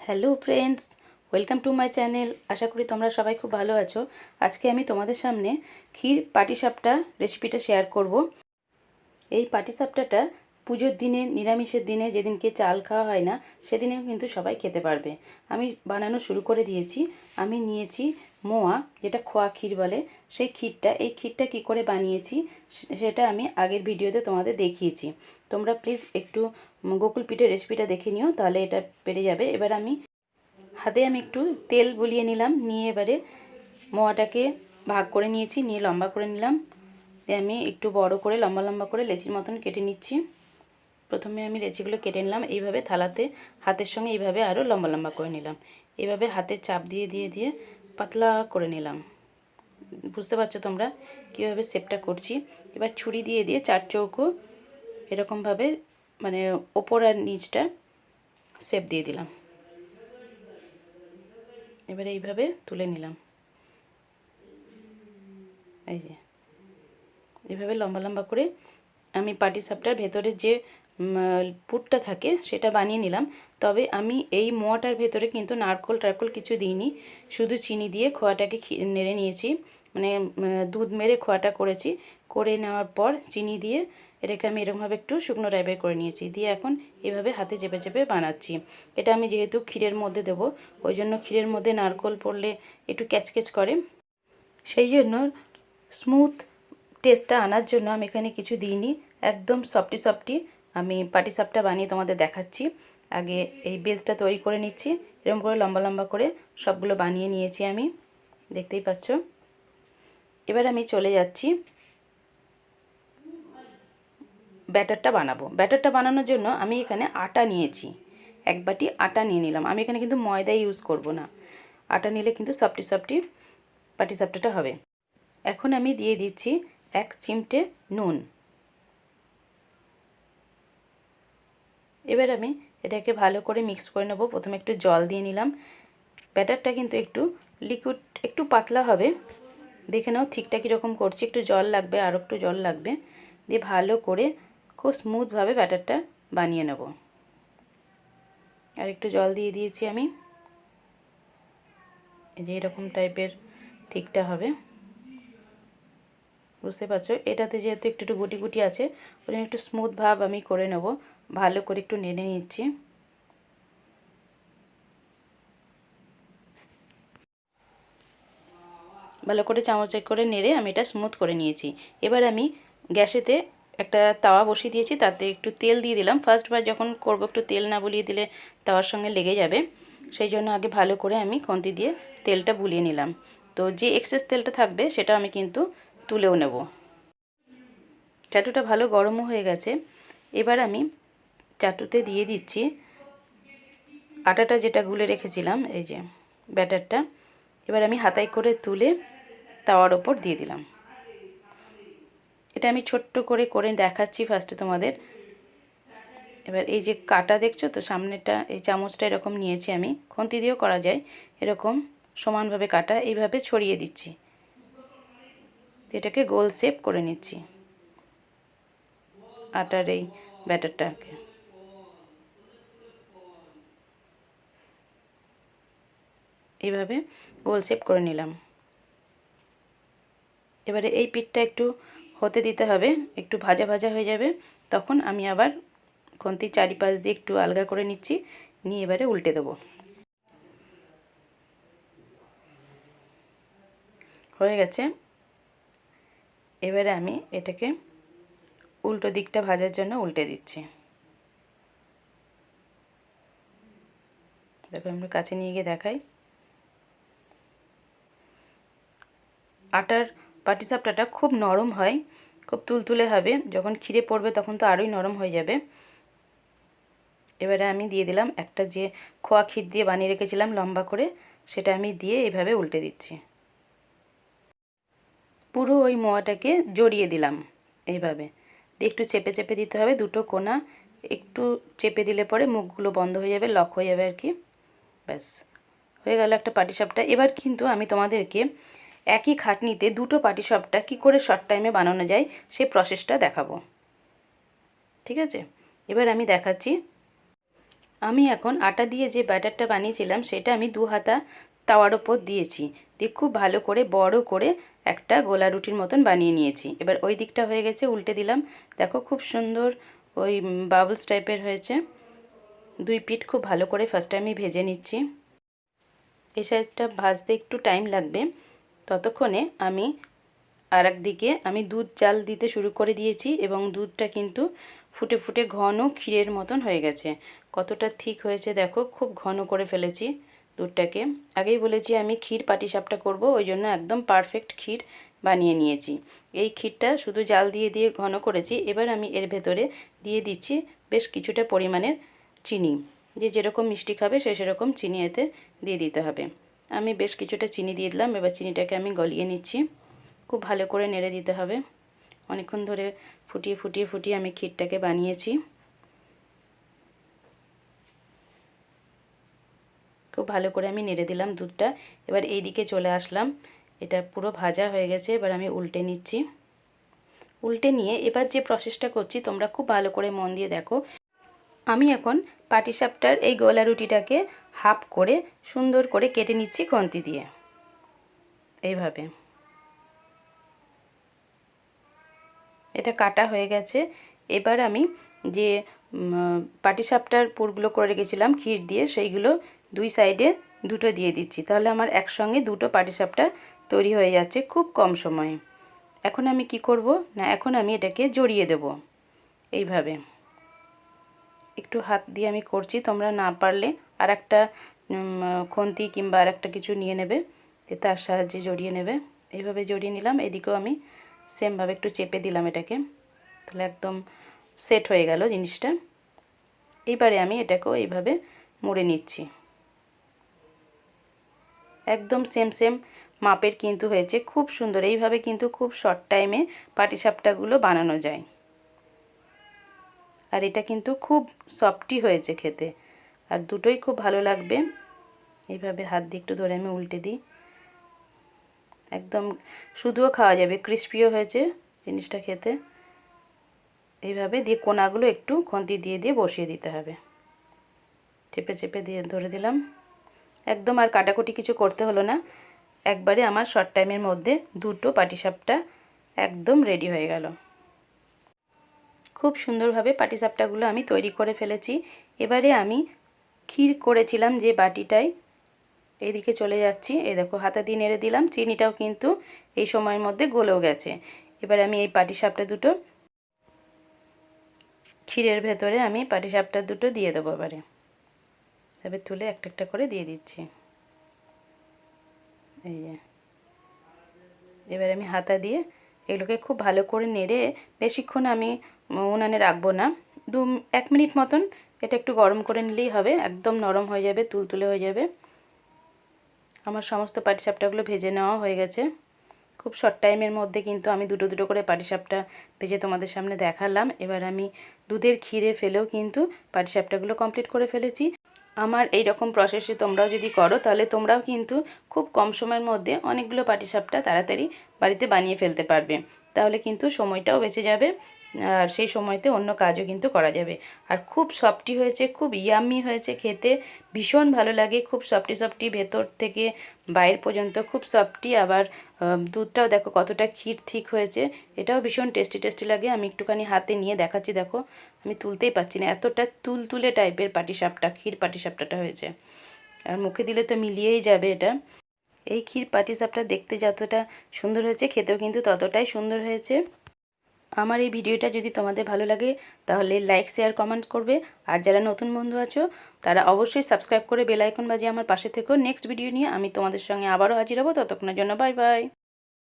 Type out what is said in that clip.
Hello friends, welcome to my channel. আশা করি তোমরা সবাই খুব ভালো আছো। আজকে আমি তোমাদের সামনে ক্ষীর পাটিসাপটা রেসিপিটা শেয়ার করব। এই পাটিসাপটাটা পুজোর দিনে, নিরামিষের দিনে, যেদিনকে চাল খাওয়া হয় না সেদিনেও কিন্তু সবাই খেতে পারবে। আমি বানানো শুরু করে দিয়েছি। আমি নিয়েছি মোয়া, যেটা খোয়া ক্ষীর বলে, সেই ক্ষীরটা। এই ক্ষীরটা কী করে বানিয়েছি সেটা আমি আগের ভিডিওতে তোমাদের দেখিয়েছি। তোমরা প্লিজ একটু গোকুল পিঠের রেসিপিটা দেখে নিও, তাহলে এটা পেরে যাবে। এবার হাতে আমি একটু তেল বুলিয়ে নিলাম, নিয়ে এবারে মোয়াটাকে ভাগ করে নিয়েছি, নিয়ে লম্বা করে নিলাম। দিয়ে আমি একটু বড় করে লম্বা লম্বা করে লেচির মতন কেটে নিচ্ছি। প্রথমে আমি লেচিগুলো কেটে নিলাম এইভাবে থালাতে, হাতের সঙ্গে এইভাবে আরও লম্বা লম্বা করে নিলাম। এইভাবে হাতে চাপ দিয়ে দিয়ে দিয়ে পাতলা করে নিলাম। বুঝতে পারছো তোমরা কীভাবে শেপটা করছি। এবার ছুরি দিয়ে দিয়ে চার চৌকো এরকমভাবে, মানে ওপর আর নিচটা শেপ দিয়ে দিলাম। এবারে এইভাবে তুলে নিলাম। এই যে এইভাবে লম্বা লম্বা করে আমি পাটিসাপটার ভেতরে যে পুরটা থাকে সেটা বানিয়ে নিলাম। তবে আমি এই মোয়াটার ভেতরে কিন্তু নারকোল টারকোল কিছু দিইনি, শুধু চিনি দিয়ে খোয়াটাকে নেড়ে নিয়েছি। মানে দুধ মেরে খোয়াটা করেছি, করে নেওয়ার পর চিনি দিয়ে এটাকে আমি এরকমভাবে একটু শুকনো টাইপের করে নিয়েছি। দিয়ে এখন এভাবে হাতে চেপে চেপে বানাচ্ছি। এটা আমি যেহেতু ক্ষীরের মধ্যে দেবো, ওই জন্য ক্ষীরের মধ্যে নারকোল পড়লে একটু ক্যাচক্যাচ করে, সেই জন্য স্মুথ টেস্টটা আনার জন্য আমি এখানে কিছু দিইনি। একদম সফটি সফটি আমি পাটিসাপটা বানিয়ে তোমাদের দেখাচ্ছি। আগে এই বেসটা তৈরি করে নিচ্ছি। এরকম করে লম্বা লম্বা করে সবগুলো বানিয়ে নিয়েছি আমি, দেখতেই পাচ্ছ। এবার আমি চলে যাচ্ছি ব্যাটারটা বানাবো। ব্যাটারটা বানানোর জন্য আমি এখানে আটা নিয়েছি, এক বাটি আটা নিয়ে নিলাম। আমি এখানে কিন্তু ময়দা ইউজ করব না, আটা নিলে কিন্তু সফটি সফটি পাটিসাপটাটা হবে। এখন আমি দিয়ে দিচ্ছি 1 চিমটে নুন। এবার আমি এটাকে ভালো করে মিক্স করে নেব। প্রথমে একটু জল দিয়ে নিলাম। ব্যাটারটা কিন্তু একটু লিকুইড, একটু পাতলা হবে। দেখে নাও ঠিকঠাক কীরকম করছি, একটু জল লাগবে, আরও একটু জল লাগবে। দিয়ে ভালো করে খুব স্মুথভাবে ব্যাটারটা বানিয়ে নেব। আর একটু জল দিয়ে দিয়েছি আমি, এই যে এরকম টাইপের ঠিকটা হবে। বুঝতে পারছো, এটাতে যেহেতু একটু একটু গুটি গুটি আছে, ওই জন্য একটু স্মুথ ভাব আমি করে নেব। ভালো করে একটু নেড়ে নিচ্ছি। ভালো করে চামচে করে নেড়ে আমি এটা স্মুথ করে নিয়েছি। এবার আমি গ্যাসেতে একটা তাওয়া বসিয়ে দিয়েছি, তাতে একটু তেল দিয়ে দিলাম। ফার্স্টবার যখন করব একটু তেল না বুলিয়ে দিলে তাওয়ার সঙ্গে লেগে যাবে, সেই জন্য আগে ভালো করে আমি খুন্তি দিয়ে তেলটা বুলিয়ে নিলাম। তো যে এক্সেস তেলটা থাকবে সেটা আমি কিন্তু তুলেও নেব। চাটুটা ভালো গরমও হয়ে গেছে। এবার আমি চাটুতে দিয়ে দিচ্ছি আটাটা যেটা গুলে রেখেছিলাম, এই যে ব্যাটারটা। এবার আমি হাতায় করে তুলে তাওয়ার ওপর দিয়ে দিলাম। এটা আমি ছোট্ট করে করে দেখাচ্ছি ফার্স্টে তোমাদের। এবার এই যে কাটা দেখছো তো সামনেটা, এই চামচটা এরকম নিয়েছি আমি, খুন্তি দিয়েও করা যায়, এরকম সমানভাবে কাটা, এইভাবে ছড়িয়ে দিচ্ছি। এটাকে গোল শেপ করে নিচ্ছি আটার এই ব্যাটারটাকে। এইভাবে গোল শেপ করে নিলাম। এবারে এই পিঠটা একটু হতে দিতে হবে, একটু ভাজা ভাজা হয়ে যাবে, তখন আমি আবার খুন্তির চারিপাশ দিয়ে একটু আলগা করে নিচ্ছি, নিয়ে এবারে উল্টে দেবো। হয়ে গেছে। এবারে আমি এটাকে উল্টো দিকটা ভাজার জন্য উল্টে দিচ্ছি। দেখো আমরা কাছে নিয়ে গিয়ে দেখাই। আটার পাটিসাপটাটা খুব নরম হয়, খুব তুলতুলে হবে। যখন ক্ষীরে পড়বে তখন তো আরোই নরম হয়ে যাবে। এবারে আমি দিয়ে দিলাম একটা যে খোয়া ক্ষীর দিয়ে বানিয়ে রেখেছিলাম লম্বা করে, সেটা আমি দিয়ে এভাবে উল্টে দিচ্ছি। পুরো ওই মোয়াটাকে জড়িয়ে দিলাম এইভাবে দিয়ে একটু চেপে চেপে দিতে হবে। দুটো কোণা একটু চেপে দিলে পরে মুখগুলো বন্ধ হয়ে যাবে, লক হয়ে যাবে আর কি। ব্যাস হয়ে গেল একটা পাটিসাপটা। এবার কিন্তু আমি তোমাদেরকে একই খাটনিতে দুটো পাটিসাপটা কী করে শর্ট টাইমে বানানো যায় সেই প্রসেসটা দেখাবো, ঠিক আছে? এবার আমি দেখাচ্ছি। আমি এখন আটা দিয়ে যে ব্যাটারটা বানিয়েছিলাম সেটা আমি 2 হাতা তাওয়ার ওপর দিয়েছি, দিয়ে খুব ভালো করে বড় করে একটা গোলা রুটির মতন বানিয়ে নিয়েছি। এবার ওই দিকটা হয়ে গেছে, উল্টে দিলাম। দেখো খুব সুন্দর ওই বাবলস টাইপের হয়েছে। 2 পিঠ খুব ভালো করে ফার্স্টে আমি ভেজে নিচ্ছি। এই সাইডটা ভাজতে একটু টাইম লাগবে, ততক্ষণে আমি আর একদিকে আমি দুধ জাল দিতে শুরু করে দিয়েছি এবং দুধটা কিন্তু ফুটে ফুটে ঘন ক্ষীরের মতন হয়ে গেছে। কতটা ঠিক হয়েছে দেখো, খুব ঘন করে ফেলেছি দুধটাকে। আগেই বলেছি আমি ক্ষীর পাটিসাপটা করব, ওই জন্য একদম পারফেক্ট ক্ষীর বানিয়ে নিয়েছি। এই ক্ষীরটা শুধু জাল দিয়ে দিয়ে ঘন করেছি। এবার আমি এর ভেতরে দিয়ে দিচ্ছি বেশ কিছুটা পরিমাণের চিনি। যে যেরকম মিষ্টি খাবে সে সেরকম চিনি এতে দিয়ে দিতে হবে। আমি বেশ কিছুটা চিনি দিয়ে দিলাম। এবার চিনিটাকে আমি গলিয়ে নিচ্ছি। খুব ভালো করে নেড়ে দিতে হবে। অনেকক্ষণ ধরে ফুটিয়ে ফুটিয়ে ফুটিয়ে আমি ক্ষীরটাকে বানিয়েছি। খুব ভালো করে আমি নেড়ে দিলাম দুধটা। এবার এই দিকে চলে আসলাম, এটা পুরো ভাজা হয়ে গেছে। এবার আমি উল্টে নিচ্ছি। উল্টে নিয়ে এবার যে প্রসেসটা করছি তোমরা খুব ভালো করে মন দিয়ে দেখো। আমি এখন পাটিসাপটার এই গোলা রুটিটাকে হাফ করে সুন্দর করে কেটে নিচ্ছি খুন্তি দিয়ে, এইভাবে। এটা কাটা হয়ে গেছে। এবার আমি যে পাটিসাপটার পুরগুলো করে রেখেছিলাম ক্ষীর দিয়ে, সেইগুলো দুই সাইডে দুটো দিয়ে দিচ্ছি। তাহলে আমার একসঙ্গে দুটো পাটিসাপটা তৈরি হয়ে যাচ্ছে খুব কম সময়ে। এখন আমি কি করব না, এখন আমি এটাকে জড়িয়ে দেব এইভাবে। একটু হাত দিয়ে আমি করছি, তোমরা না পারলে আর একটা খুন্তি কিংবা আর একটা কিছু নিয়ে নেবে, তার সাহায্যে জড়িয়ে নেবে। এইভাবে জড়িয়ে নিলাম। এদিকেও আমি সেমভাবে একটু চেপে দিলাম এটাকে, তাহলে একদম সেট হয়ে গেল জিনিসটা। এইবারে আমি এটাকেও এইভাবে মুড়ে নিচ্ছি। একদম সেম সেম মাপের কিন্তু হয়েছে, খুব সুন্দর। এইভাবে কিন্তু খুব শর্ট টাইমে পাটিসাপটাগুলো বানানো যায়। আর এটা কিন্তু খুব সফটই হয়েছে খেতে, আর দুটোই খুব ভালো লাগবে। এইভাবে হাত দিয়ে একটু ধরে আমি উল্টে দিই। একদম শুধুও খাওয়া যাবে, ক্রিস্পিও হয়েছে জিনিসটা খেতে। এইভাবে দিয়ে কোনাগুলো একটু খুন্তি দিয়ে দিয়ে বসিয়ে দিতে হবে। চেপে চেপে দিয়ে ধরে দিলাম। একদম আর কাটাকুটি কিছু করতে হলো না, একবারে আমার শর্ট টাইমের মধ্যে দুটো পাটিসাপটা একদম রেডি হয়ে গেল। খুব সুন্দরভাবে পাটিসাপটাগুলো আমি তৈরি করে ফেলেছি। এবারে আমি ক্ষীর করেছিলাম যে বাটিটায়, এইদিকে চলে যাচ্ছি। এই দেখো হাতা দিয়ে নেড়ে দিলাম, চিনিটাও কিন্তু এই সময়ের মধ্যে গলেও গেছে। এবার আমি এই পাটিসাপটা দুটো ক্ষীরের ভেতরে আমি পাটিসাপটা দুটো দিয়ে দেবো। এবারে তুলে একটা একটা করে দিয়ে দিচ্ছি। এই যে এবার আমি হাতা দিয়ে এগুলোকে খুব ভালো করে নেড়ে, বেশিক্ষণ আমি উনানে রাখবো না, 1 মিনিট মতন এটা একটু গরম করে নিলেই হবে। একদম নরম হয়ে যাবে, তুলতুলে হয়ে যাবে। আমার সমস্ত পাটিসাপটাগুলো ভেজে নেওয়া হয়ে গেছে। খুব শর্ট টাইমের মধ্যে কিন্তু আমি দুটো দুটো করে পাটিসাপটা ভেজে তোমাদের সামনে দেখালাম। এবার আমি দুধের ক্ষীরে ফেলেও কিন্তু পাটিসাপটাগুলো কমপ্লিট করে ফেলেছি। আমার এই রকম প্রসেসে তোমরাও যদি করো তাহলে তোমরাও কিন্তু খুব কম সময়ের মধ্যে অনেকগুলো পাটিসাপটা তাড়াতাড়ি বাড়িতে বানিয়ে ফেলতে পারবে। তাহলে কিন্তু সময়টাও বেঁচে যাবে, আর সেই সময়তে অন্য কাজও কিন্তু করা যাবে। আর খুব সফটি হয়েছে, খুব ইয়াম্মি হয়েছে খেতে, ভীষণ ভালো লাগে। খুব সফটি সফটি ভেতর থেকে বাইরে পর্যন্ত খুব সফটি। আবার দুধটাও দেখো কতটা ক্ষীর ঠিক হয়েছে, এটাও ভীষণ টেস্টি টেস্টি লাগে। আমি একটুখানি হাতে নিয়ে দেখাচ্ছি, দেখো আমি তুলতেই পারছি না, এতটা তুলতুলে টাইপের পাটিসাপটা ক্ষীর পাটিসাপটাটা হয়েছে। আর মুখে দিলে তো মিলিয়েই যাবে এটা। এই ক্ষীর পাটিসাপটা দেখতে যতটা সুন্দর হয়েছে খেতেও কিন্তু ততটাই সুন্দর হয়েছে। আমার এই ভিডিওটা যদি তোমাদের ভালো লাগে তাহলে লাইক শেয়ার কমেন্ট করবে। আর যারা নতুন বন্ধু আছো তারা অবশ্যই সাবস্ক্রাইব করে বেল আইকন বাজিয়ে আমার পাশে থেকো। নেক্সট ভিডিও নিয়ে আমি তোমাদের সঙ্গে আবারও হাজির হব। ততক্ষণের জন্য বাই বাই।